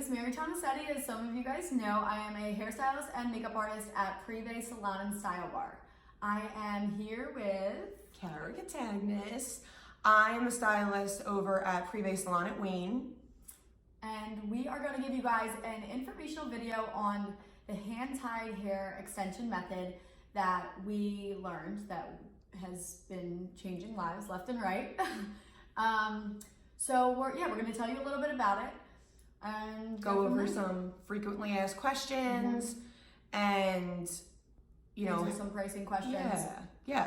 is Mary Tomasetti. As some of you guys know, I am a hairstylist and makeup artist at Privé Salon and Style Bar. I am here with Cara Catagnis. I'm a stylist over at Privé Salon at Wayne. And we are going to give you guys an informational video on the hand-tied hair extension method that we learned that has been changing lives left and right. So we're going to tell you a little bit about it and go over some frequently asked questions and answer some pricing questions. Yeah.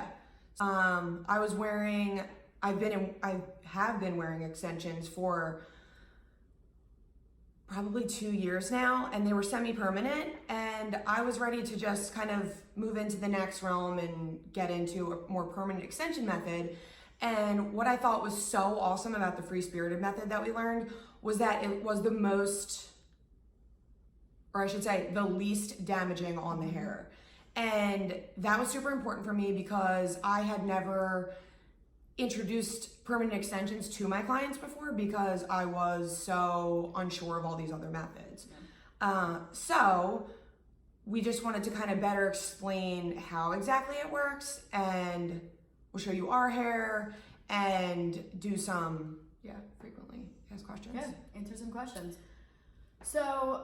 I have been wearing extensions for probably 2 years now, and they were semi-permanent, and I was ready to just kind of move into the next realm and get into a more permanent extension method. And what I thought was so awesome about the free spirited method that we learned was that it was the least damaging on the hair. And that was super important for me because I had never introduced permanent extensions to my clients before because I was so unsure of all these other methods. So we just wanted to kind of better explain how exactly it works, and we'll show you our hair and do some frequently asked questions. Yeah, answer some questions. So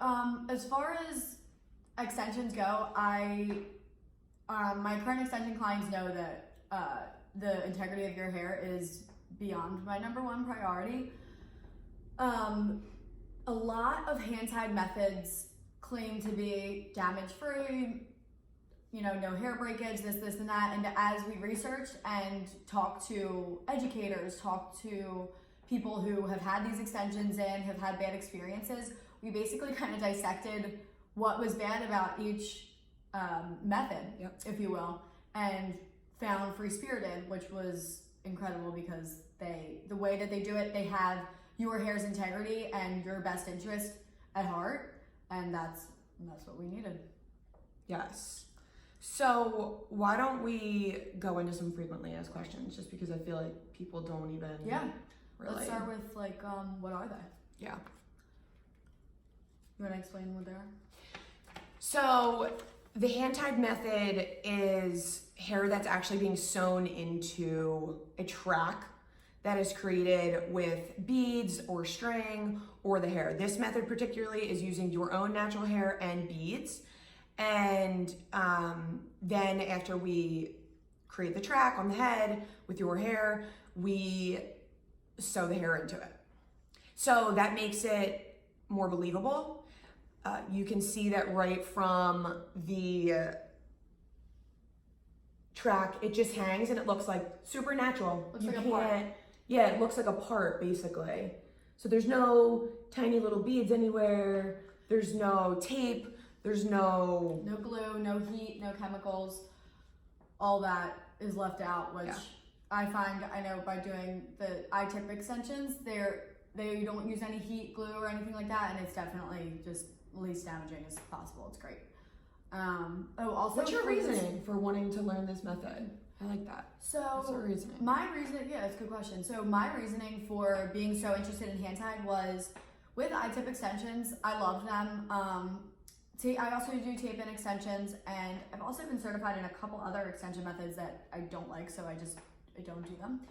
as far as extensions go, my current extension clients know that the integrity of your hair is beyond my #1 priority. A lot of hand-tied methods claim to be damage-free, no hair breakage, this, and that. And as we researched and talked to educators, talked to people who have had these extensions and have had bad experiences, we basically kind of dissected what was bad about each method, if you will, and found Free Spirited, which was incredible because the way that they do it, they have your hair's integrity and your best interest at heart, and that's what we needed. Yes. So why don't we go into some frequently asked questions, just because I feel like people don't even really. Let's start with what are they? Yeah. You want to explain what they are? So the hand-tied method is hair that's actually being sewn into a track that is created with beads or string or the hair. This method particularly is using your own natural hair and beads. And then after we create the track on the head with your hair, we sew the hair into it. So that makes it more believable. You can see that right from the track, it just hangs and it looks like super natural. Looks like a part. Yeah, it looks like a part basically. So there's no tiny little beads anywhere. There's no tape. There's no glue, no heat, no chemicals. All that is left out, which I know by doing the I-tip extensions, they don't use any heat, glue, or anything like that, and it's definitely just least damaging as possible. It's great. Also, what's your reasoning for wanting to learn this method? I like that. So what's your reasoning? That's a good question. So my reasoning for being so interested in hand-tied was with I-tip extensions, I loved them. I also do tape-in extensions, and I've also been certified in a couple other extension methods that I don't like, so I don't do them.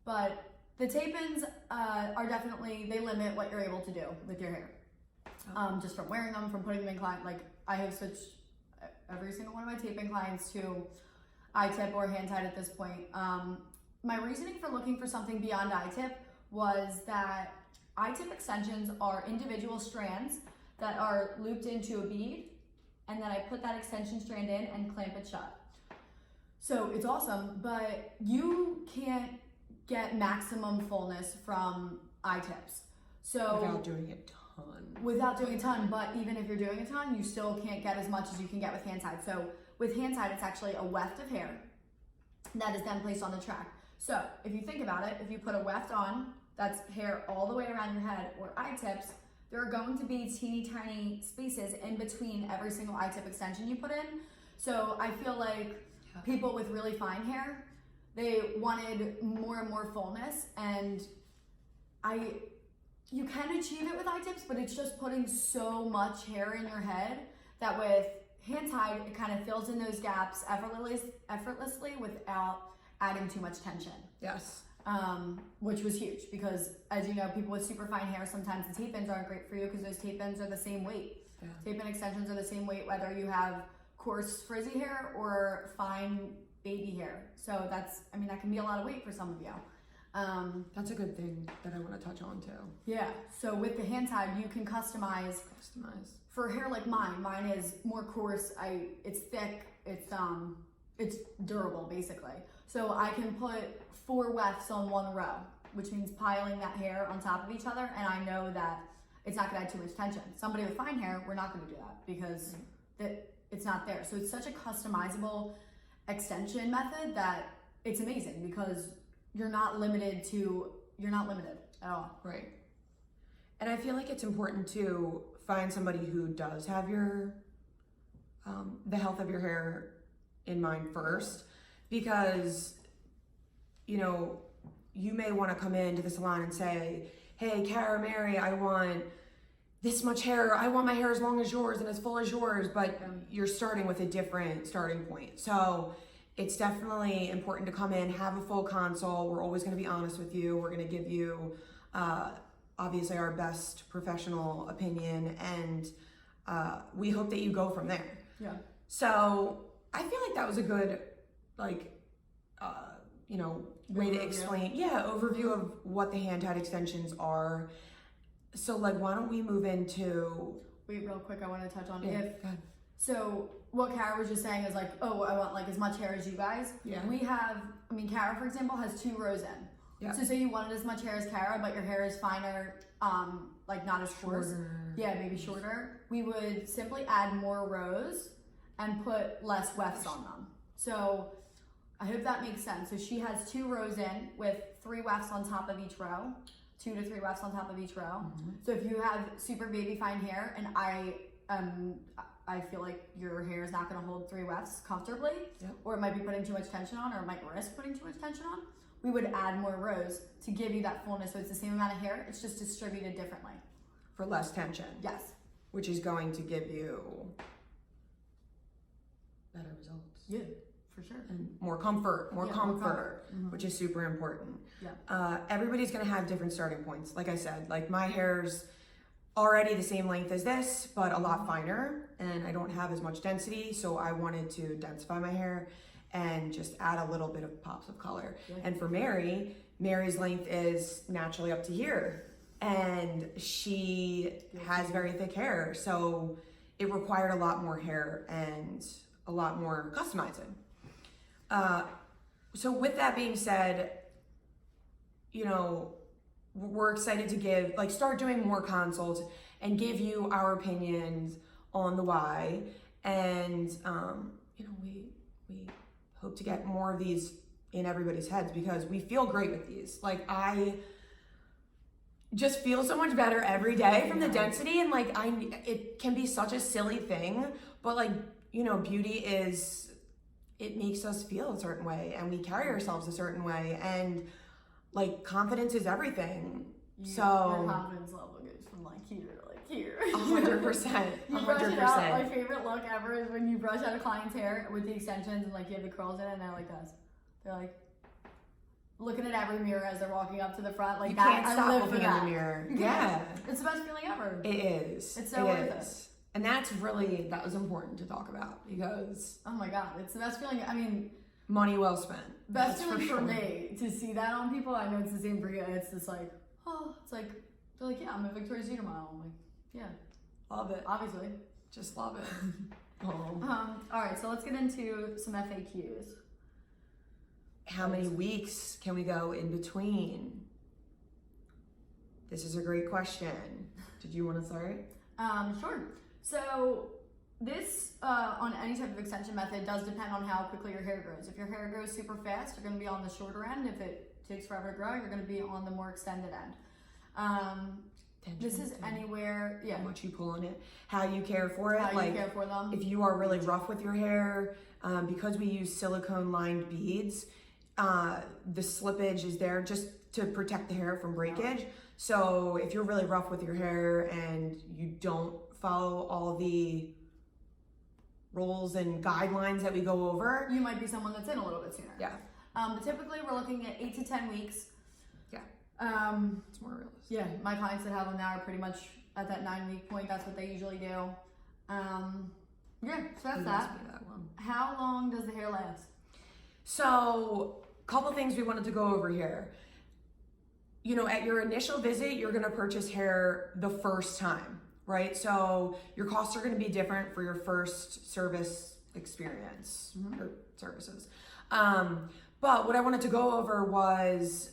But the tape-ins are definitely, they limit what you're able to do with your hair. Just from wearing them, from putting them in client, I have switched every single one of my tape-in clients to I-tip or hand-tied at this point. My reasoning for looking for something beyond I-tip was that I-tip extensions are individual strands that are looped into a bead, and then I put that extension strand in and clamp it shut. So it's awesome, but you can't get maximum fullness from I-tips. So without doing a ton, but even if you're doing a ton, you still can't get as much as you can get with hand-tied. So with hand-tied, it's actually a weft of hair that is then placed on the track. So if you think about it, if you put a weft on, that's hair all the way around your head, or I-tips, there are going to be teeny tiny spaces in between every single I-tip extension you put in. So I feel like people with really fine hair, they wanted more and more fullness, and you can achieve it with eye tips, but it's just putting so much hair in your head that with hand tied, it kind of fills in those gaps effortlessly without adding too much tension. Yes. Which was huge because, as you know, people with super fine hair, sometimes the tape ins aren't great for you because those tape ins are the same weight. Yeah. Tape in extensions are the same weight whether you have coarse frizzy hair or fine baby hair. So that can be a lot of weight for some of you. That's a good thing that I want to touch on too. Yeah. So with the hand tied, you can customize. For hair like mine. Mine is more coarse. It's thick. It's durable basically. So I can put 4 wefts on one row, which means piling that hair on top of each other, and I know that it's not going to add too much tension. Somebody with fine hair, we're not going to do that because it's not there. So it's such a customizable extension method that it's amazing because you're not limited at all. Right. And I feel like it's important to find somebody who does have your the health of your hair in mind first, because you may want to come into the salon and say, hey, Cara, Mary, I want this much hair. I want my hair as long as yours and as full as yours, but you're starting with a different starting point. So it's definitely important to come in, have a full consult. We're always going to be honest with you. We're going to give you, obviously, our best professional opinion, and we hope that you go from there. Yeah. So I feel like that was a good, way to explain, overview of what the hand-tied extensions are. So, why don't we move into... Wait, real quick, I want to touch on go ahead. So what Cara was just saying is I want as much hair as you guys. Yeah. We have, Cara, for example, has 2 rows in. Yeah. So say you wanted as much hair as Cara, but your hair is finer, not as coarse. Yeah, maybe shorter. We would simply add more rows and put less wefts on them. So I hope that makes sense. So she has 2 rows in with 3 wefts on top of each row, 2 to 3 wefts on top of each row. Mm-hmm. So if you have super baby fine hair, and I feel like your hair is not going to hold 3 wefts comfortably, or it might be putting too much tension on, or it might risk putting too much tension on, we would add more rows to give you that fullness. So it's the same amount of hair, it's just distributed differently. For less tension. Yes. Which is going to give you better results. Yeah, for sure. And more comfort, Mm-hmm. which is super important. Yeah. Everybody's going to have different starting points. Like I said, my hair's already the same length as this, but a lot finer, and I don't have as much density, so I wanted to densify my hair and just add a little bit of pops of color. Yeah. And for Mary's length is naturally up to here, and she has very thick hair, so it required a lot more hair and a lot more customizing. So with that being said, we're excited to start doing more consults and give you our opinions on the why. And, we hope to get more of these in everybody's heads because we feel great with these. I just feel so much better every day from the density, and it can be such a silly thing, but beauty it makes us feel a certain way, and we carry ourselves a certain way, and confidence is everything. So your confidence level goes from here to here. 100%. You brush it out. My favorite look ever is when you brush out a client's hair with the extensions and you have the curls in it, and they're like this. They're looking at every mirror as they're walking up to the front. You can't stop looking in the mirror. Yeah. It's the best feeling ever. It is. It's so worth it. And that was important to talk about because... Oh my God, it's the best feeling. Money well spent. Best feeling for me to see that on people. I know it's the same for you. It's just they're yeah, I'm a Victoria's Secret model. I'm yeah. Love it. Obviously. Just love it. All right, so let's get into some FAQs. How many weeks can we go in between? This is a great question. Did you want to start? Sure. So this, on any type of extension method, does depend on how quickly your hair grows. If your hair grows super fast, you're going to be on the shorter end. If it takes forever to grow, you're going to be on the more extended end. This is anywhere, how much you pull on it, how you care for it. How you care for them. If you are really rough with your hair, because we use silicone lined beads, the slippage is there just to protect the hair from breakage. So if you're really rough with your hair and you don't follow all the rules and guidelines that we go over, You might be someone that's in a little bit sooner. yeah, But typically we're looking at 8 to 10 weeks. Yeah. It's more realistic. Yeah, my clients that have them now are pretty much at that 9-week point. That's what they usually do. Yeah, so that's that. That one. How long does the hair last? So, couple things we wanted to go over here. You know, at your initial visit, you're gonna purchase hair the first time, right? So your costs are gonna be different for your first service experience or services. But what I wanted to go over was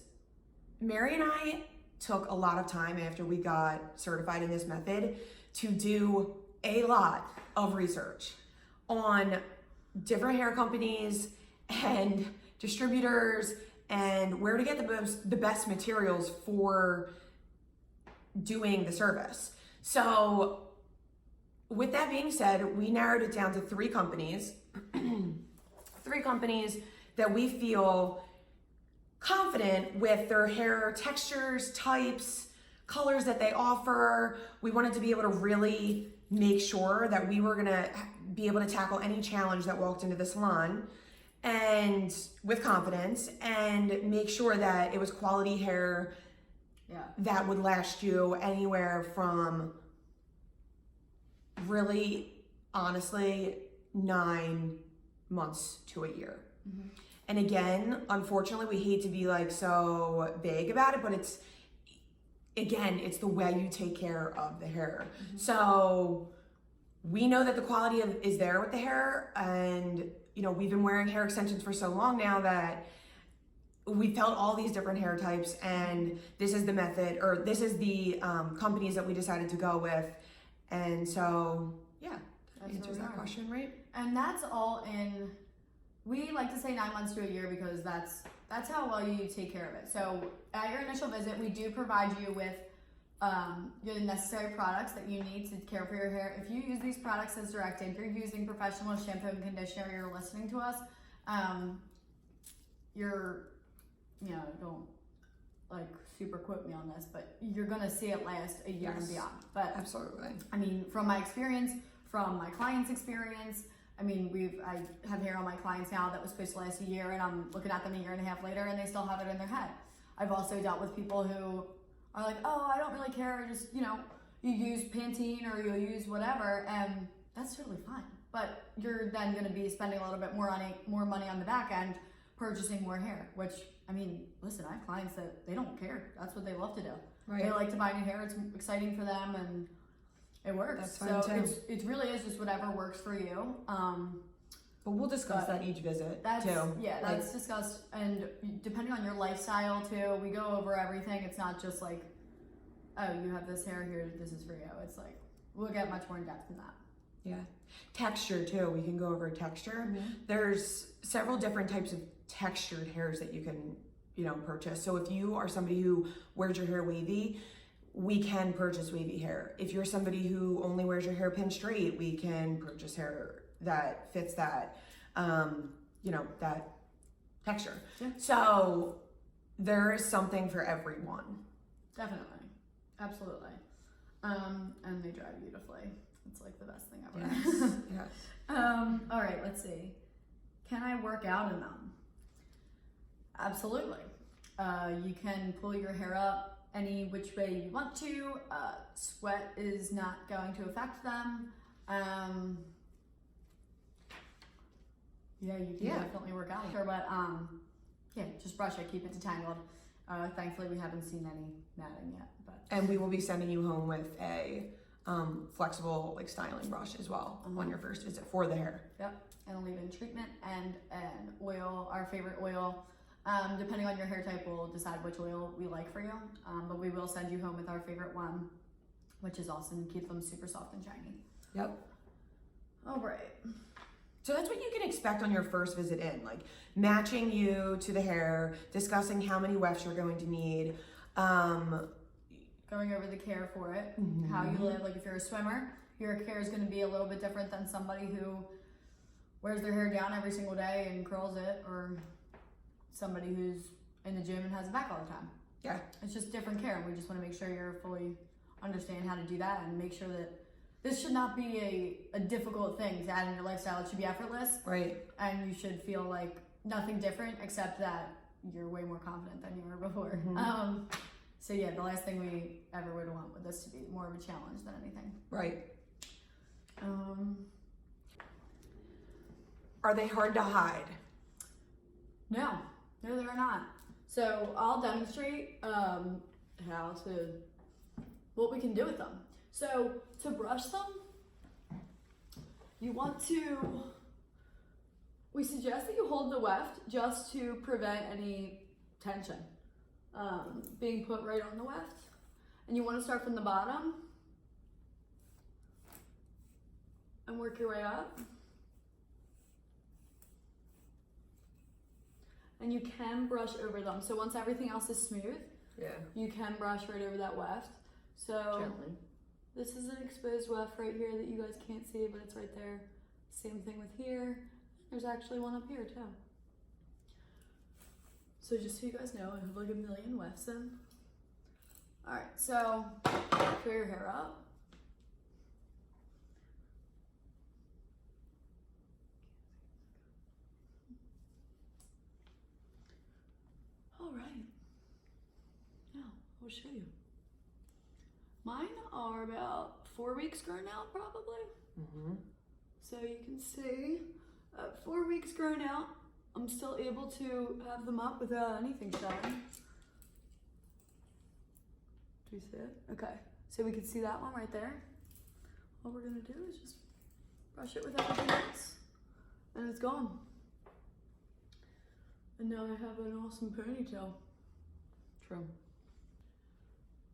Mary and I took a lot of time after we got certified in this method to do a lot of research on different hair companies and distributors and where to get the best materials for doing the service. So with that being said, we narrowed it down to 3 companies, 3 companies that we feel confident with their hair textures, types, colors that they offer. We wanted to be able to really make sure that we were gonna be able to tackle any challenge that walked into the salon and with confidence and make sure that it was quality hair that would last you anywhere from really honestly 9 months to a year. And again, unfortunately, we hate to be like so vague about it, but it's the way you take care of the hair. So we know that the quality is there with the hair, and you know, we've been wearing hair extensions for so long now that we felt all these different hair types, and this is the method, or this is the companies that we decided to go with. And so, yeah, that answers that question, right? And that's all in, we like to say 9 months to a year because that's how well you take care of it. So at your initial visit, we do provide you with your necessary products that you need to care for your hair. If you use these products as directed, you're using professional shampoo and conditioner, you're listening to us, don't like super quote me on this, but you're gonna see it last a year and beyond. But absolutely. I mean, from my experience, from my clients' experience, I mean, I have hair on my clients now that was supposed to last a year, and I'm looking at them a year and a half later, and they still have it in their head. I've also dealt with people who are like, oh, I don't really care, just, you use Pantene or you use whatever, and that's totally fine. But you're then gonna be spending a little bit more money on the back end, purchasing more hair, which, I mean, listen, I have clients that they don't care. That's what they love to do. Right. They like to buy new hair, it's exciting for them, and it works. That's fine too. It really is just whatever works for you. But we'll discuss that each visit too. Yeah, that's discussed, and depending on your lifestyle too, we go over everything. It's not just like, oh, you have this hair here, this is for you. It's like, we'll get much more in depth than that. Yeah. Texture too, we can go over texture. There's several different types of textured hairs that you can, purchase. So if you are somebody who wears your hair wavy, we can purchase wavy hair. If you're somebody who only wears your hair pin straight, we can purchase hair that fits that, that texture. Yeah. So there is something for everyone. Definitely. Absolutely. And they dry beautifully. It's like the best thing ever. Yes. All right, let's see. Can I work out in them? Absolutely. You can pull your hair up any which way you want to. Sweat is not going to affect them. You can definitely work out. Sure, but just brush it, keep it detangled. Thankfully, we haven't seen any matting yet. And we will be sending you home with a flexible styling brush as well on your first visit for the hair. Yep, and a leave-in treatment and an oil, our favorite oil. Depending on your hair type, we'll decide which oil we like for you. But we will send you home with our favorite one, which is awesome. Keep them super soft and shiny. Yep. All right. So that's what you can expect on your first visit in, like matching you to the hair, discussing how many wefts you're going to need, going over the care for it, how you live. Like if you're a swimmer, your care is going to be a little bit different than somebody who wears their hair down every single day and curls it, or somebody who's in the gym and has a back all the time. Yeah. It's just different care. We just want to make sure you're fully understand how to do that and make sure that this should not be a difficult thing to add in your lifestyle. It should be effortless. Right. And you should feel like nothing different except that you're way more confident than you were before. Mm-hmm. So yeah, the last thing we ever would want with this to be more of a challenge than anything. Right. Are they hard to hide? No, they're not. So I'll demonstrate what we can do with them. So to brush them, we suggest that you hold the weft just to prevent any tension being put right on the weft. And you want to start from the bottom and work your way up. And you can brush over them. So once everything else is smooth, you can brush right over that weft. So Gently. this is an exposed weft right here that you guys can't see, but it's right there. Same thing with here. There's actually one up here too. So just so you guys know, I have like a million wefts in. All right, so clear your hair up. All right, now I'll show you. Mine are about 4 weeks grown out probably. Mm-hmm. So you can see at 4 weeks grown out, I'm still able to have them up without anything showing. Do you see it? Okay, so we can see that one right there. All we're gonna do is just brush it with everything else, and it's gone. And now I have an awesome ponytail. True.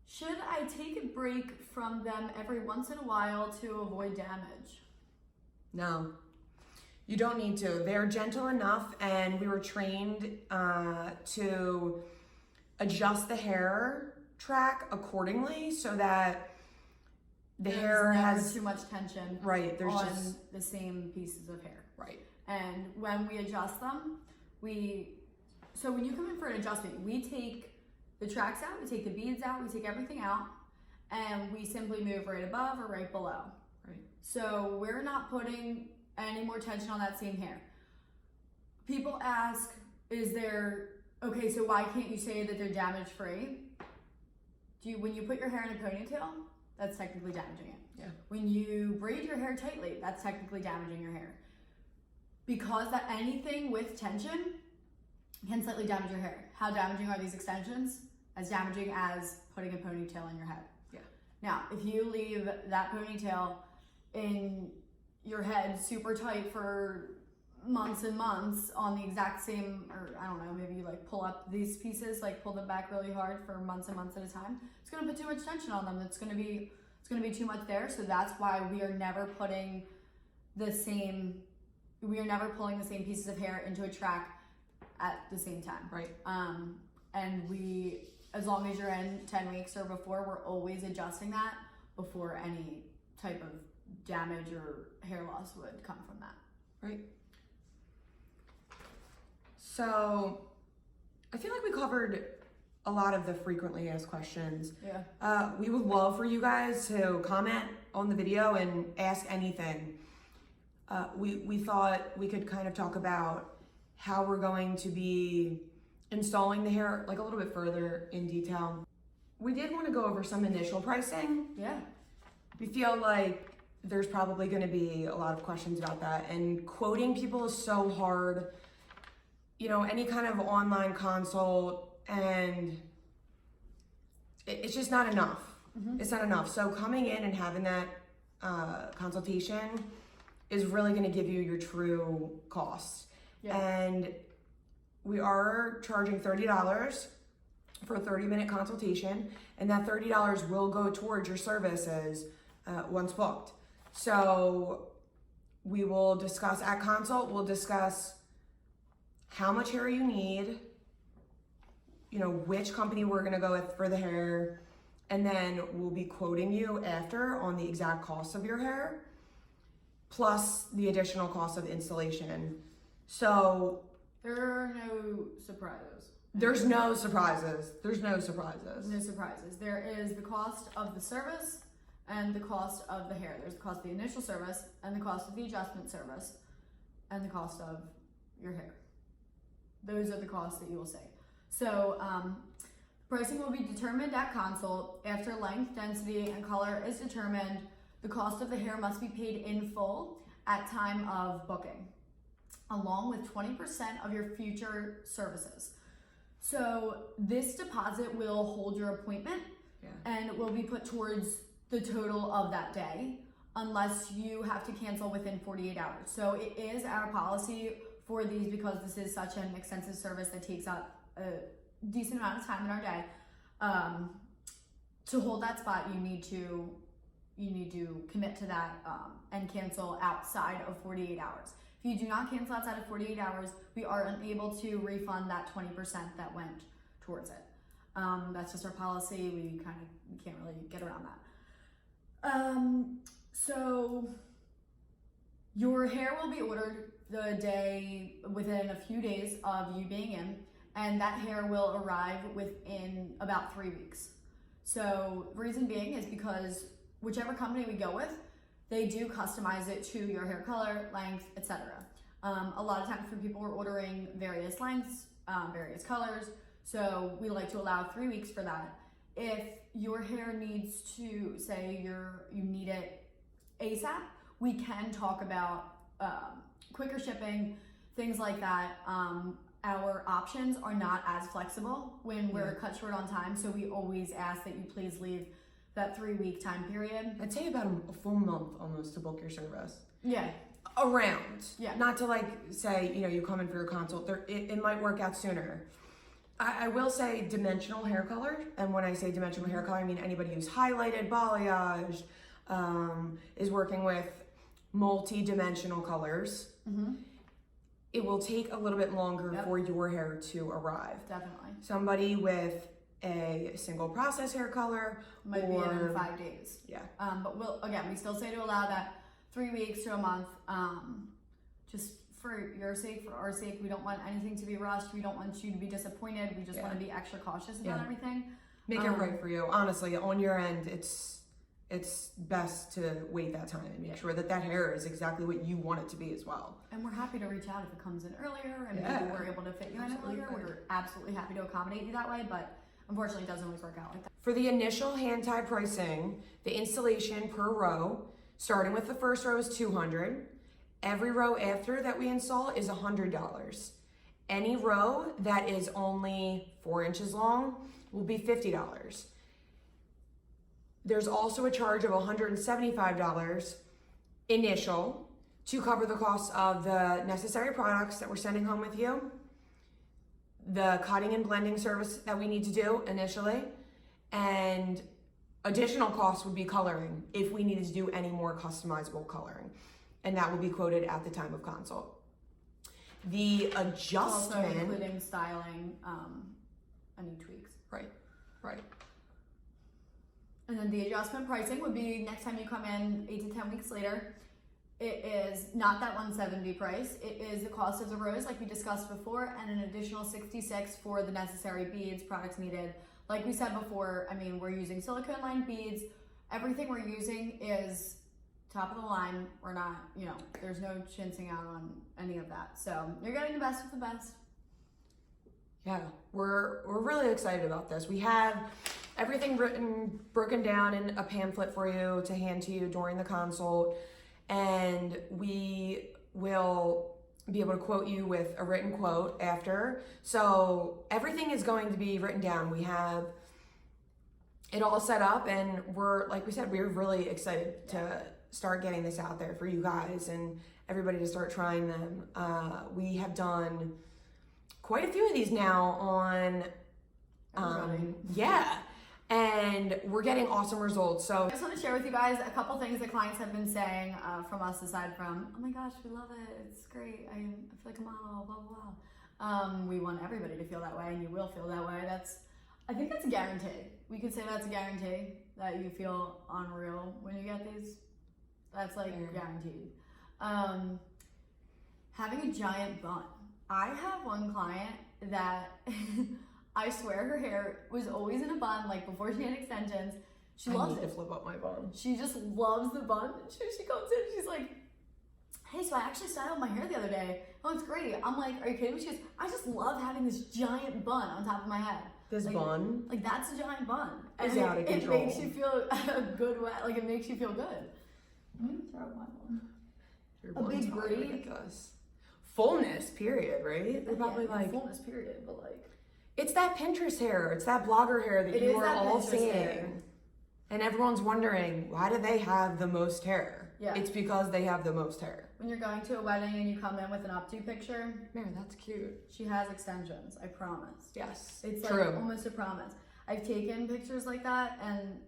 Should I take a break from them every once in a while to avoid damage? No, you don't need to. They're gentle enough, and we were trained to adjust the hair track accordingly so that the hair never has too much tension. Right, there's on just the same pieces of hair. right. And when we adjust them, so when you come in for an adjustment, we take the tracks out, we take the beads out, we take everything out, and we simply move right above or right below. Right. So we're not putting any more tension on that same hair. People ask, okay, so why can't you say that they're damage free? When you put your hair in a ponytail, that's technically damaging it. Yeah. When you braid your hair tightly, that's technically damaging your hair. Because that anything with tension can slightly damage your hair. How damaging are these extensions? As damaging as putting a ponytail in your head. Yeah. Now, if you leave that ponytail in your head super tight for months and months on the exact same, or I don't know, maybe you like pull up these pieces, like pull them back really hard for months and months at a time, it's gonna put too much tension on them. It's gonna be too much there. So that's why we are never pulling the same pieces of hair into a track at the same time. Right. And as long as you're in 10 weeks or before, we're always adjusting that before any type of damage or hair loss would come from that. Right. So I feel like we covered a lot of the frequently asked questions. Yeah. We would love for you guys to comment on the video and ask anything. We thought we could kind of talk about how we're going to be installing the hair like a little bit further in detail. We did want to go over some initial pricing. Yeah. We feel like there's probably going to be a lot of questions about that, and quoting people is so hard. You know, any kind of online consult, and it's just not enough. Mm-hmm. It's not enough. So coming in and having that consultation is really going to give you your true costs. Yeah. And we are charging $30 for a 30-minute consultation, and that $30 will go towards your services once booked. So we will discuss at consult, we'll discuss how much hair you need, you know, which company we're gonna go with for the hair, and then we'll be quoting you after on the exact cost of your hair, plus the additional cost of installation. So There are no surprises. There's no surprises. There's no surprises. No surprises. There is the cost of the service and the cost of the hair. There's the cost of the initial service and the cost of the adjustment service and the cost of your hair. Those are the costs that you will see. So pricing will be determined at consult. After length, density, and color is determined, the cost of the hair must be paid in full at time of booking, along with 20% of your future services. So this deposit will hold your appointment and will be put towards the total of that day unless you have to cancel within 48 hours. So it is our policy for these, because this is such an extensive service that takes up a decent amount of time in our day. To hold that spot, you need to commit to that and cancel outside of 48 hours. If you do not cancel outside of 48 hours, we are unable to refund that 20% that went towards it. That's just our policy. We can't really get around that. So your hair will be ordered the day within a few days of you being in, and that hair will arrive within about 3 weeks. So reason being is because whichever company we go with, they do customize it to your hair color, length, etc. A lot of times when people are ordering various lengths, various colors, so we like to allow 3 weeks for that. If your hair needs to, say you need it ASAP, we can talk about quicker shipping, things like that. Our options are not as flexible when we're cut short on time, so we always ask that you please leave that 3 week time period. I'd say about a full month almost to book your service. Yeah. Around. Yeah. Not to say, you come in for your consult. It might work out sooner. I will say dimensional hair color, and when I say dimensional hair color, I mean anybody who's highlighted, balayage, is working with multi-dimensional colors. Mm-hmm. It will take a little bit longer for your hair to arrive. Definitely. Somebody with a single process hair color might be in 5 days. Yeah. But we still say to allow that 3 weeks to a month, just for your sake, for our sake. We don't want anything to be rushed. We don't want you to be disappointed. We just want to be extra cautious about everything. Make it right for you. Honestly, on your end, it's best to wait that time and make sure that hair is exactly what you want it to be as well. And we're happy to reach out if it comes in earlier and maybe we're able to fit you in earlier. We're absolutely happy to accommodate you that way, but unfortunately it doesn't always work out like that. For the initial hand tie pricing, the installation per row, starting with the first row is $200. Every row after that we install is $100. Any row that is only 4 inches long will be $50. There's also a charge of $175 initial to cover the cost of the necessary products that we're sending home with you, the cutting and blending service that we need to do initially, and additional costs would be coloring if we needed to do any more customizable coloring, and that will be quoted at the time of consult. The adjustment, also including styling, any tweaks. Right. And then the adjustment pricing would be next time you come in 8 to 10 weeks later. It is not that $170 price. It is the cost of the rose, like we discussed before, and an additional $66 for the necessary beads, products needed. Like we said before, we're using silicone lined beads. Everything we're using is top of the line. We're not, there's no chinsing out on any of that. So you're getting the best of the best. Yeah, we're really excited about this. We have everything broken down in a pamphlet for you to hand to you during the consult, and we will be able to quote you with a written quote after. So everything is going to be written down. We have it all set up, and we're really excited to start getting this out there for you guys and everybody to start trying them. We have done quite a few of these now on and we're getting awesome results. So I just want to share with you guys a couple things that clients have been saying from us, aside from, oh my gosh, we love it, it's great, I feel like a model, blah blah blah. We want everybody to feel that way, and you will feel that way. I think that's a guarantee. We could say that's a guarantee that you feel unreal when you get these. That's guaranteed. Having a giant bun. I have one client that I swear her hair was always in a bun, like before she had extensions. She loves I need it. to flip up my bun. She just loves the bun. She comes in, she's like, hey, so I actually styled my hair the other day. Oh, it's great. I'm like, are you kidding me? She goes, I just love having this giant bun on top of my head. This Like, bun Like, that's a giant bun. is And out of it control. makes you feel a good way. Like, it makes you feel good. I'm gonna throw my one. Your a bun's big probably braid. ridiculous. Fullness, period, right? They're probably Yeah, like, fullness period, but like. it's that Pinterest hair, it's that blogger hair that It you is are that all Pinterest seeing. hair. And everyone's wondering, why do they have the most hair? Yeah. It's because they have the most hair. When you're going to a wedding and you come in with an updo picture, Man, that's cute. she has extensions, I promise. Yes, It's true. like almost a promise. I've taken pictures like that, and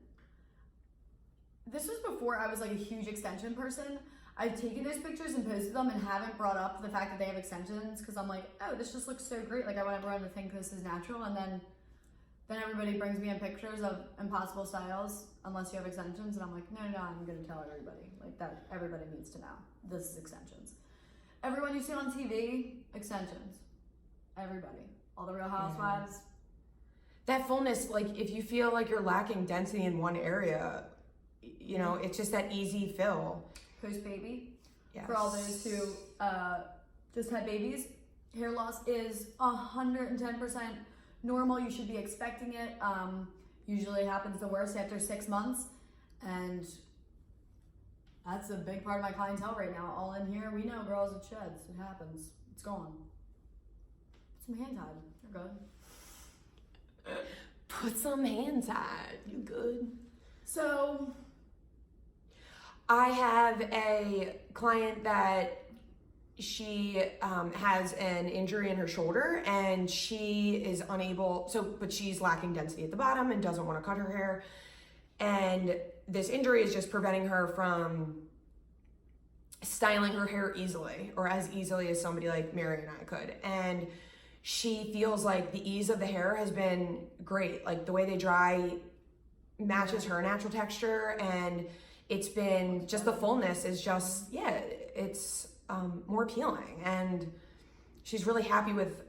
this was before I was like a huge extension person. I've taken those pictures and posted them and haven't brought up the fact that they have extensions because I'm like, oh, this just looks so great. Like I want everyone to think this is natural, and then everybody brings me in pictures of impossible styles unless you have extensions, and I'm like, no, I'm gonna tell everybody. Like that, everybody needs to know this is extensions. Everyone you see on TV, extensions. Everybody, all the Real Housewives. That fullness, like if you feel like you're lacking density in one area, you know, it's just that easy fill. Post baby. Yes. For all those who just had babies, hair loss is 110% normal. You should be expecting it. Usually happens the worst after 6 months, and that's a big part of my clientele right now. All in here, we know girls, it sheds. It happens. It's gone. Put some hand tide. You're good. Put some hand tide. You good? So I have a client that she has an injury in her shoulder and she is unable, but she's lacking density at the bottom and doesn't want to cut her hair. And this injury is just preventing her from styling her hair easily, or as easily as somebody like Mary and I could. And she feels like the ease of the hair has been great. Like the way they dry matches her natural texture, and it's been just the fullness is just, yeah, it's more appealing. And she's really happy with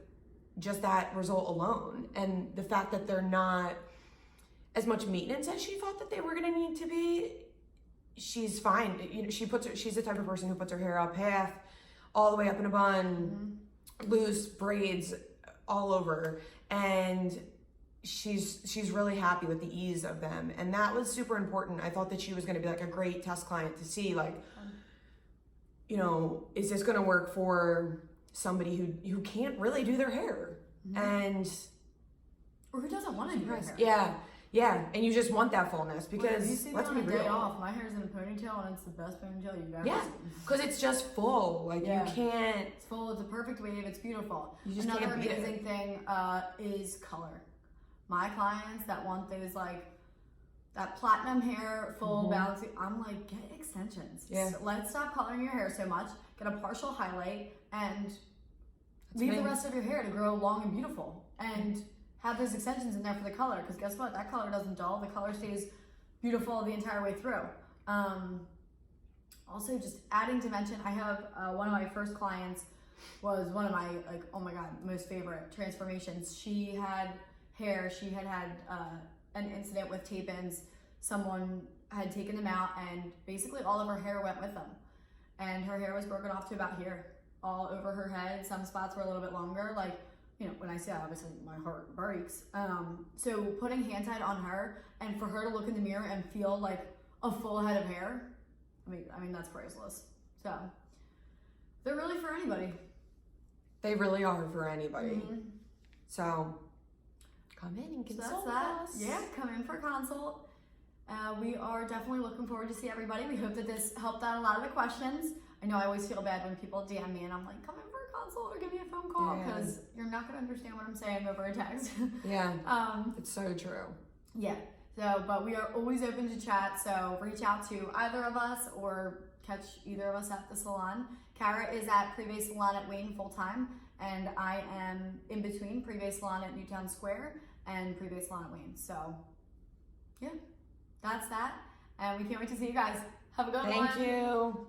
just that result alone. And the fact that they're not as much maintenance as she thought that they were gonna need to be, she's fine. You know, she's the type of person who puts her hair up half, all the way up in a bun, loose braids all over, and she's really happy with the ease of them. And that was super important. I thought that she was going to be like a great test client to see, like, you know, is this going to work for somebody who can't really do their hair, and or who doesn't want to do their hair. Yeah, and you just want that fullness because you see let's me be on a day real. off, my hair's in a ponytail and it's the best ponytail you've ever Yeah, seen. because it's just full. Like Yeah. you can't. It's full, it's a perfect wave, it's beautiful. You just Another can't beat it. amazing thing is color. My clients that want those like that platinum hair, full bouncy, I'm like, get extensions. Yeah. So let's stop coloring your hair so much. Get a partial highlight and leave me. the rest of your hair to grow long and beautiful. And have those extensions in there for the color, because guess what? That color doesn't dull. The color stays beautiful the entire way through. Also, just adding dimension. I have one of my first clients was one of my, like, oh my God, most favorite transformations. She had hair. She had an incident with tape-ins. Someone had taken them out, and basically all of her hair went with them. And her hair was broken off to about here, all over her head. Some spots were a little bit longer. Like, you know, when I say that, obviously my heart breaks. So putting hand tied on her and for her to look in the mirror and feel like a full head of hair, I mean that's priceless. So they're really for anybody. They really are for anybody. Mhm. So come in and So consult that's that. us. Yeah, come in for a consult. We are definitely looking forward to see everybody. We hope that this helped out a lot of the questions. I know I always feel bad when people DM me and I'm like, come in for a consult or give me a phone call, Yeah. because you're not going to understand what I'm saying over a text. Yeah, it's so true. Yeah. So, but we are always open to chat. So reach out to either of us or catch either of us at the salon. Kara is at Privé Salon at Wayne full time, and I am in between Privé Salon at Newtown Square and Privé Salon at Wayne. So, yeah, that's that. And we can't wait to see you guys. Have a good one. Thank you.